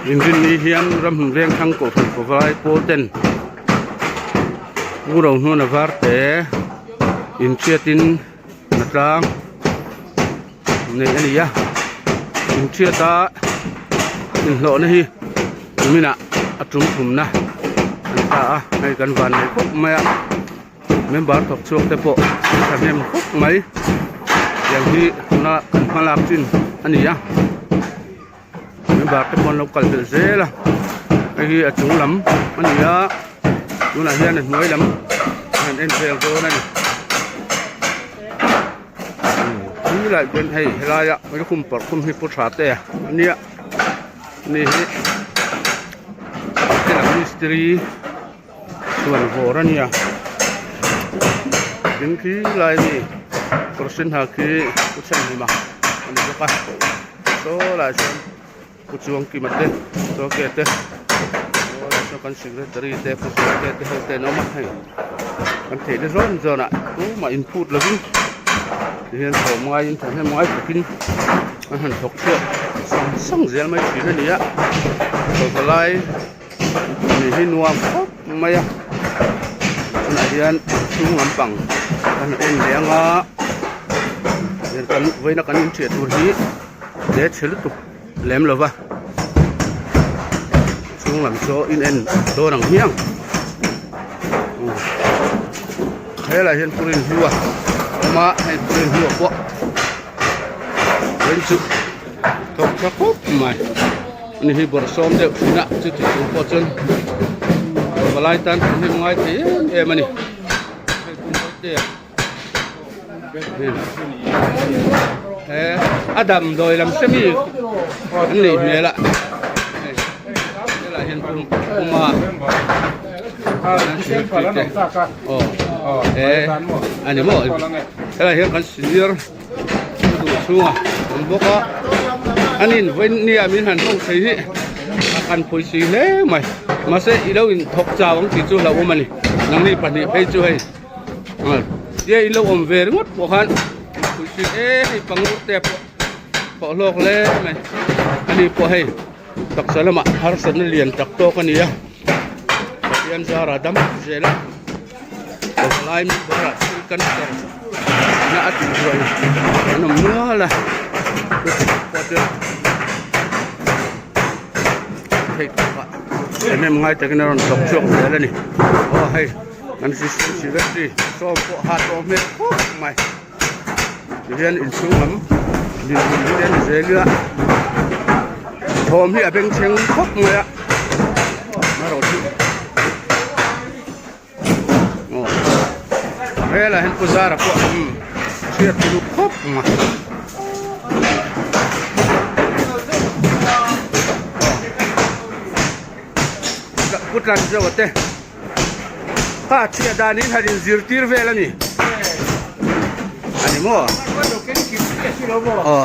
ยินดีนี้เฮียนรำเรียงทั้งกบกบไล่โปเต้นกูเราหนูนวาร์เตอินเชียตินนัดรังในอันนี้อินเชียตาอินโลนี่มินะอัตุมถุมนะอันตาให้กันวันให้พบไหมเมมเบอร์ทบช่วงเตปทำให้มันพบไหมอย่างที่น่ากันพลังจินอันนี้เมมเบอร์เตปอนเรากันเสียละไอ้ที่จุงลำอันนี้ดูน่าเฮียนหน่วยลำเห็นเสียงตัวนั่นนี่แหละเป็นให้ลายไม่คุ้มปลดคุ้มให้ผู้ชาเตะอันนี้นี่เป็นมิสตรีส่วนโหราเนี่ยถึงที่ลายนี่กระสินหาคือผู้ชายนี่มาอันนี้ก็โซ่ลายส่วนผู้ช่วงกี่มันเตะโซ่เกตเตะโซ่ลายส่วนกันสิ่งเรื่องตรีเตะผู้ช่วงเกตเตะเตะน้องมาให้กันเทได้ร้อนจนอ่ะกูมาอินพุตเลยพี่เห็นเขาไม้ยินทำให้ไม้กินมันหันถกเชือกส่งเสียงไม่ถึงนี่ตัวกระไรนี่ให้นัวปุ๊บไม่ไหนเรียนชุ่มน้ำปังกันเอ็นเลี้ยงเรียนกันไว้นักการอินเชียตัวนี้เด็ดเชลุตุเล็มเลยวะชุ่มน้ำโซอินเอ็นโดนหนังเฮียงเฮ้ยอะไรเห็นปุรินหัวมาให้ปุรินหัวปะเห็นสุดถกชักปุ๊บไม่นี่ให้บริษัทเด็กนะจุดที่ถูกปจนบลายตันนี่ง่ายที่มันนี่อดัมโดยลำเสมีนี่เนี่ยละนี่ละเห็นปุ่มมาโอ้อันนี้มั้งนี่ละเห็นกันสิเดียร์ดูชัวผมบอกว่าอันนี้วันนี้มีหันต้องใช้กันพูดสิเล่ไหมมาเสียอีเราอินทกจ้าวังที่จู่เราอุ้มมันนี่นั่งนี่ปันนี่ไปจู่ให้เดี๋ยวอีเราอุ้มเวรงดพวกhanพูดสิให้ปังรุเตปพอโลกเล่ไหมอันนี้พวกให้ตักสลัมฮาร์สันเลียนตักโตกันนี่เรียนจาระดำเจล่าลายมีบาร์สิกันกันน่าติดด้วยน้ำเนื้อละพอเจอเห็นไหมมึงให้แต่กันนอนตกช่วงเดือนแล้วนี่โอ้ให้นั่นสิเวทีซ้อมพวกหาตัวเม็ดโอ้ไม่เรียนอินสูงมั้งเรียนเสียเรือโทมที่เป็นเชียงคบเลยอะมาโรดีโอ้เฮ้ยอะไรเห็นกุซาระพวกเชียร์ที่ลูกคบมากุตรันเจ้าเต้ข้าเชียดานินหาดินซิร์ตีร์เวลนี่อันนี้มั้งอ๋อ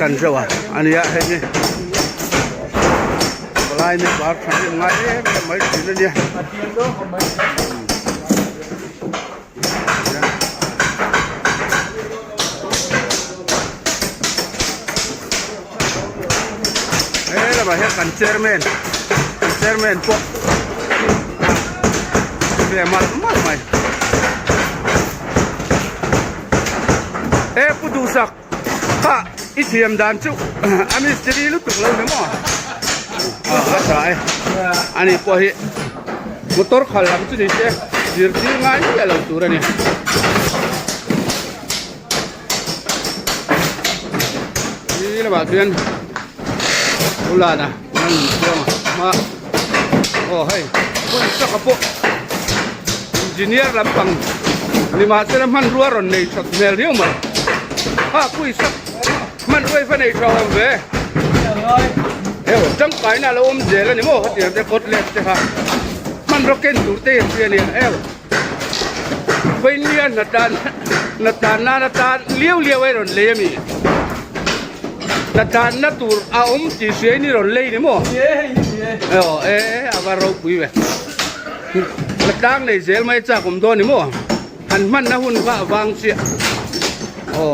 กันเจ้าอันนี้เห็นไหมลายนี่บาร์ทำยังไงไม่ถึงนี่เฮ้ยเราไปเห็นกันเชอร์แมนพวกเรียมาทำไมผู้ดูสักข้าอิเทียมดันจุอันนี้สตรีลุตุกเราเนี่ยมั้งใช่อันนี้พวกที่มอเตอร์ขับลำจุดนี้เจ๊ยืดยืดง่ายนี่เราตัวนี้นี่เราบอกเรียนอุลานะนั่นเรื่องมาโอ้เฮ้ยคนสักกระปุกอินจิเนียร์ลำปังนี่มาเจอมันรัวรอนในสักเมลเดียวมั้งข้าคุยสักมันรวยฝันในชาวเว่เฮ้ยจังไก่น่ะเราอมเจริญนี่มั้งเขาเตรียมจะกดเล็บจะค่ะมันรกเก็นตัวเตี้ยเตี้ยเนี่ยเอ้ยไฟเลี้ยนนัดตาเลี้ยวไว้รอนเลี้ยมีนัดนัดตัวเอาอมจีเสียนี่รอนเลี้ยนี่มั้งอาการเราคุยเว้ยนัดดังในเซลไม่จ้าผมโดนนี่มั้งหันมันนะหุ่นฟ้าวางเสียโอ้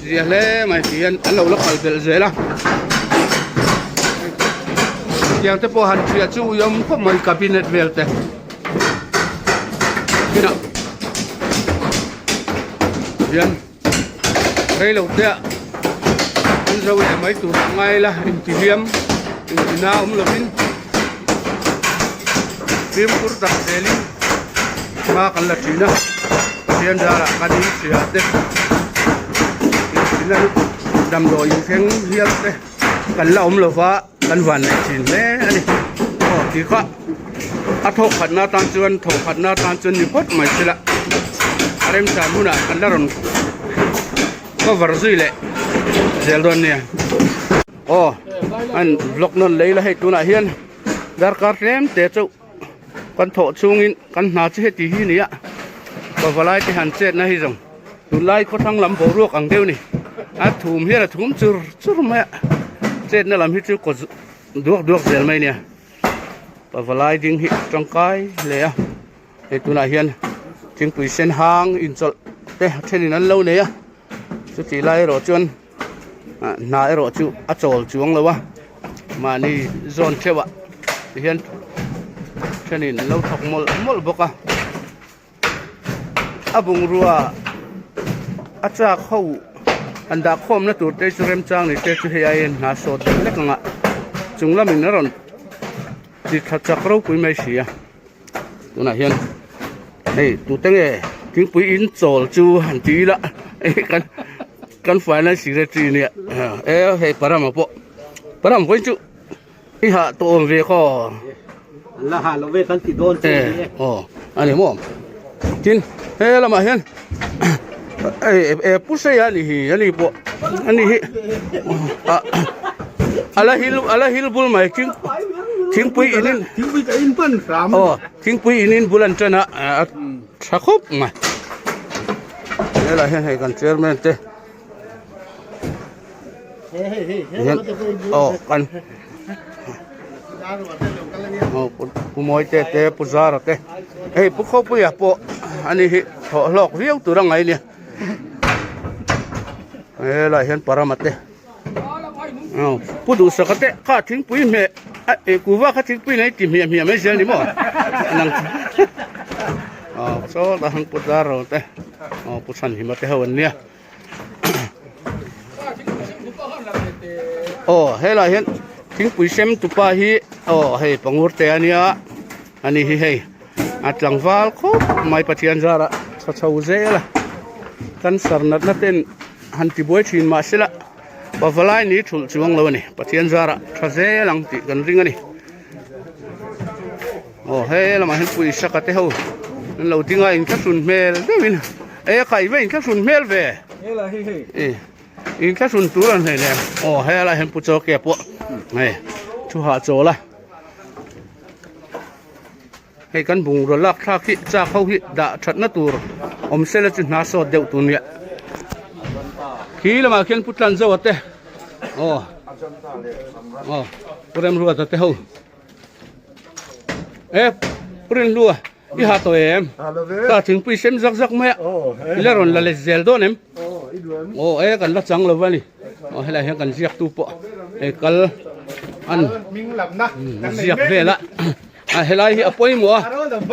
เสียเลยไม่เสียอันเราลักไปเซลละ กียงแต่พอหันเสียชูยมก็ไม่กับพินัดเวลแต่พี่น้องเรียนเรื่องเดียอันเราเนี่ยไม่ตัวไงล่ะอินทิเลียมอินทินาลบินฟิล์มกุร์ตักเซลิมากันละทีนะเรียนดารากันนี้เสียเด็กอินทินาดำโดยเพียงเฮียเด็กกันละลฟ้ากันวันในจีนแม่อันนี้โอ้ที่ก็อัฐขัดนาตันจวนถกขัดนาตันจวนนี่พดไม่ใช่ละอะไรมันสามุนะกันละรอนก็วาร์ซุยเลยเซลดอนเนี่ยโอ้อันบล็อกนั่นเลยละให้ตัวน่ะเฮียนดาร์การ์เรมเตจูกันถกช่วงนี้กันหาเชื่อที่นี่อ่ะก็วลายที่หันเจ็ดนะฮิจงตุลายเขาทั้งลำโพรวกอังเดียวนี่อัดถุมเฮียถุมจุรแม่เจ็ดนั่นลำฮิจูก็ดวกเซลไม่เนี่ยก็วลายดิ้งฮิจังไกเลยอ่ะให้ตัวน่ะเฮียนจึงปุยเส้นหางอินจอลเตะเช่นนั้นเล่าเนี่ยสุดที่ไล่รถจนนายรถจูอัจฉริจวงเลยวะมานี่โซนเชวะเห็นเช่นนี้เราถกมลบกะอาบุงรัวอาจารย์เขาอันดับข้อมนั่นตัวเตจเรมจังนี่เตจเฮียนนาโซดเล็กงะจุงละมินนรอนที่ทัดจักรปุยไม่เสียตัวน่ะเห็นนี่ตัวตั้งเอถึงปุยอินโซลจูหันทีละกันฝ่ายนั้นสิเรตีเนี่ยเฮ้ยปรามพอปรามคนจุอีหาตัวเวข้อละหาเราเวกันติดโดนโอ้อันนี้มั่วจินเฮ้ยละมาเห็นผู้เสียนี่พออันนี้อะไรฮิลบุลไหมทิ้งปุยอินินปั้นสามโอ้ทิ้งปุยอินินบุลันจนะสักครบมาเฮ้ยละเห็นให้กันเจอร์แมนเต้เห็นโอ้กันโอ้ผู้มวยเตะผู้ซาร์เตะเฮ้ยผู้เขาปุยอ่ะพออันนี้ถอดหลอกเรียวตัวรังไงเนี่ยเฮ้ยละเห็นปรามาเตะผู้ดูสักเตะข้าทิ้งปุยเมย์กูว่าข้าทิ้งปุยไหนจิ้มเหี่ยไม่เสียนี่มั้งนั่งโซ่ตาหังผู้ซาร์เตะผู้สันหิมะเตะวันเนี้ยโอ้เฮ้ยละเห็นทิ้งปุ๋ยเซมตุปาฮีโอ้เฮ้ยปังวุฒิอันนี้อันนี้เฮ้ยอัดหลังฟ้าครบไม่ปฏิญาณจาระชัชาวเจ้าละกันสารนัดนั่นเป็นหันติบวยชินมาสิละปะฟลายนี้ถูกจวงเลยนี่ปฏิญาณจาระชัชเจ้าหลังติกันริงอันนี้โอ้เฮ้ยละมาเห็นปุ๋ยสักเท่านั่นเราทิ้งไว้อินแค่สุนเมลได้ไหมนะใครไม่อินแค่สุนเมลเว้ยอินแค่ส่วนตัวนั่นเองโอ้ให้อะไรเห็นผู้โจเก็บพวกนี่ชูหาโจละให้กันบุงรลักท่าขี้จ้าเข้าขี้ด่าชัดนัดตัวอมเสลจุนาโซเดียวตัวเนี้ยขี้ละมาเขียนพุทธันเจ้าวัดเต้โอ้ผู้เรียนรัวเต้าผู้เรียนรัวอีหาตัวถ้าถึงปีเซมซักแม่อีแล้วรอนละเลเซลโดนโอ้กันละจังเลยวะนี่ให้ละเห็นกันเสียกตู้ปะกันอันมิงหลับนะเสียกเวละให้ละเห็นป่วยมัว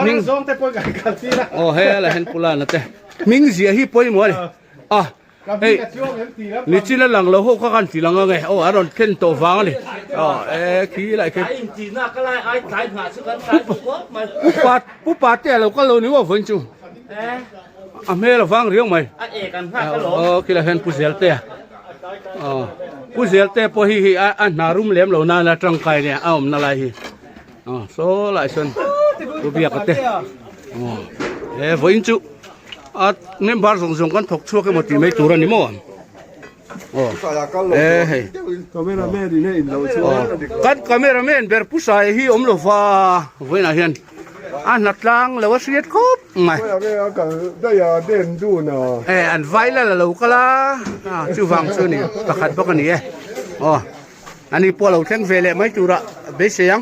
มิงซ้อมแต่ป่วยกันสิละให้ละเห็นปุลานะแต่มิงเสียที่ป่วยมัวนี่นี่จีนหลังเราหกข้ากันสีหลังไงอารอนเข็นโตฟังนี่ขี้อะไรเข็นจีนน่ะก็ไล่ไอ้สายหาสุกันสายผู้ปาเตะเราก็เรานี่ว่าฝนจูเมื่อเราฟังเรื่องไหมกันขี้ละเห็นผู้เสียเตะผู้เสียเตะพอฮีอันนารุ่มเลี้ยมเราน่าจังไกเนี่ยนั่นอะไรฮีโซ่หลายส่วนผู้เบียกเตะฝนจูเนี่ยบาร์ส่งกันถกชั่วกันหมดที่ไม่ตัวนี่มั้งก็ไม่ละแม่ดีเนี่ยเราชั่วกันก็ไม่ละแม่เบอร์ผู้ชายที่โลฟ้าเว้ยนะเห็นนัดลังแล้วว่าเสียดครบไหมก็ได้ยาเด่นดูเนาะอันไฟแล้วเราก็ละชื่อฟังชื่อนี่ประคัดพวกนี้อันนี้พวกเราเท่งเฟลไม่ตัวละเบสยัง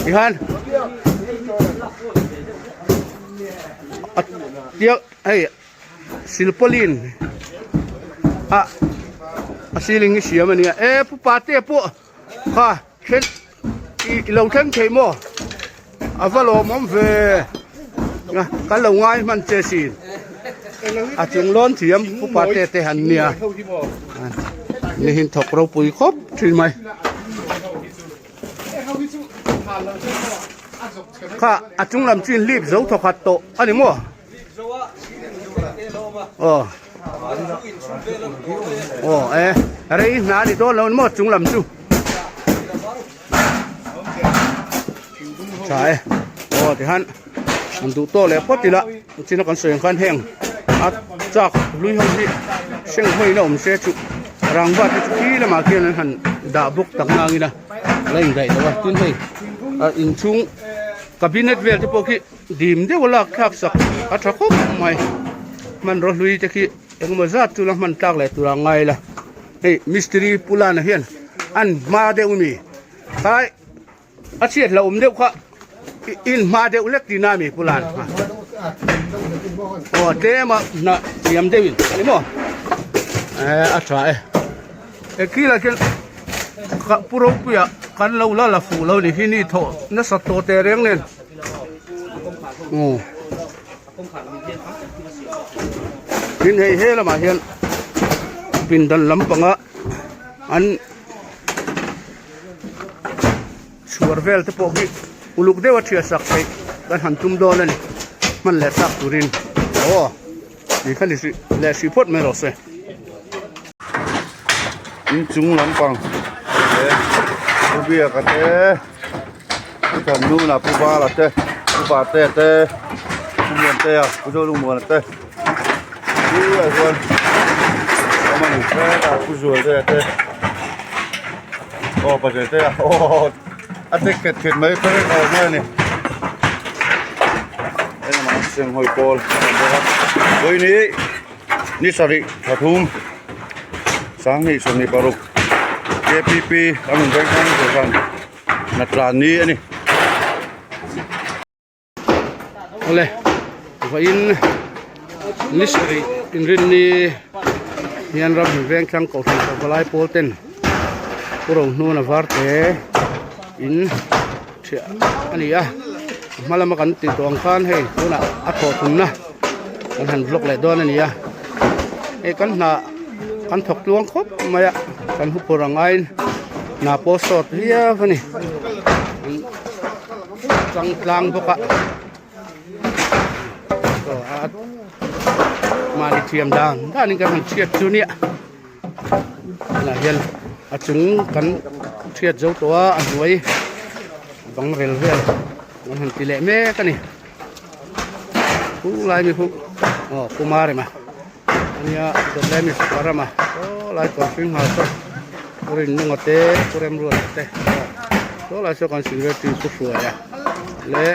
อีฮันเดี๋ยวศิลปลิน asiling siya man niya pupate po ha ken ilaw tang kay mo avalo mom ve nga kalaw ngai man chesin at yung lon siyam pupate te han niya ni hin thok ro pui khop thin mai ka atung lam chin lip zo thokhat to ani mo Rei na di to lo mo chung lam chu sai thì han du to le pot ti la chin kan soeng kan heng at chak lui hong hi seng hoi na se chu rang ba ti ki la ma kian han da buk tak na ngi na lai dai da tin hei in chung cabinet vel te poki dim de wala khak sak atha khop mai man ro lui te ki engma zat tu la man tak le tu ra ngai la hey mystery pulana hian an ma de umi kai a chiat la de kha in ma de ulek dinami pulan te ma na siam de win ani mo a tra ki la ken ka puro puya kan lo la fu lo ni hini tho na sa to te reng nen hin he la ma hian pin dan lampanga an suarvel te poki uluk dewa thia sak sai kan han tum don ani man le sak turin ni khani si le si pot me ro se in chung lampang bia ka te kan nu na pu ba la te pu ba te pu mon te pu do lu mon te ai con ma ni te ta pu zo te pa te a te ket mai pe ko na ni ma seng hoi pol oi ni sari thum sang ni som ni paruk KPP amun bang ko kan natlani ani ole wa in nisri in rinni yan rab veng thang ko thang ko lai polten purong nu na varte in ani ya malama kan ti tong khan he tuna a tho thun na kan han vlog le don ani ya kan na kan thok tuang khop maya kan hu porangain na posot hiya fani chang tlang boka to at mali thiam dang ni kan chiat chu nia la hian a chung kan chiat zo to a hoi bang rel vel kan han ti le me kan ni hu lai mi hu kumare ma ania do le mi para ma lai kon phing ha to rin nu ngote kurem ru te to la so kan singre ti ku fu ya le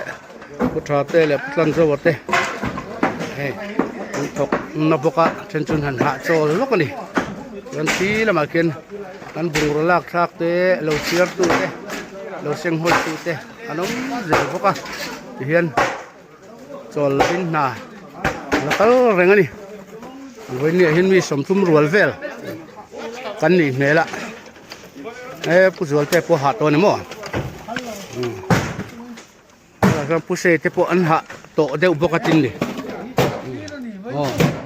ku tha te le plan zo te he thok na boka chen chun han ha cho lo kan ni kan ti la ma ken kan bung ro lak thak te lo siar tu te lo seng hoi tu te anom ze boka hian chol in na la kal reng ani với nè hiện mi sắm thum ruột về cắn nỉ nè lạ pu ruột te pu hạt to này mò cái pu xe te pu ăn hạt to đều bốc cái tin đi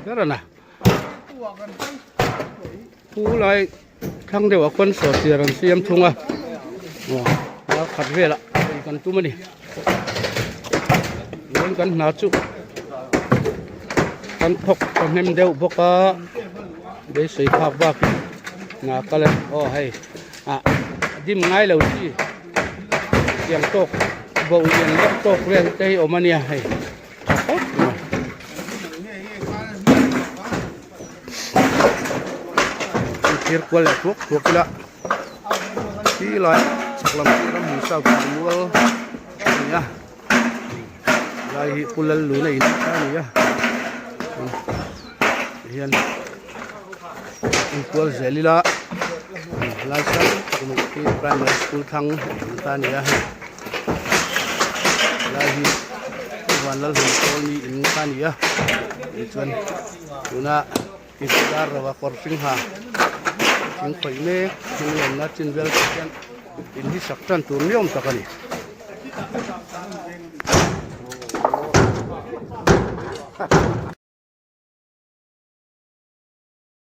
rất là nè pu lại thằng đều ở quân sở tiền làm xem thung à nó khát về lạ cần tu mà đi nên cần nào chú kan thok kan hem deu boka de sei khak ba ki na kale hay dim ngai lo chi yang tok bo yang lek tok re te omania hay kir kwal tok la ki lai saklam ram hi sa kual ya lai kulal lu nei ni ya hian school zelila laisan community primary school thang tania lahi wanal hol ni in tania chuan tuna kisar rawa korping ha Yung kay me, yung natin well yan. Hindi saktan turnium ta kani.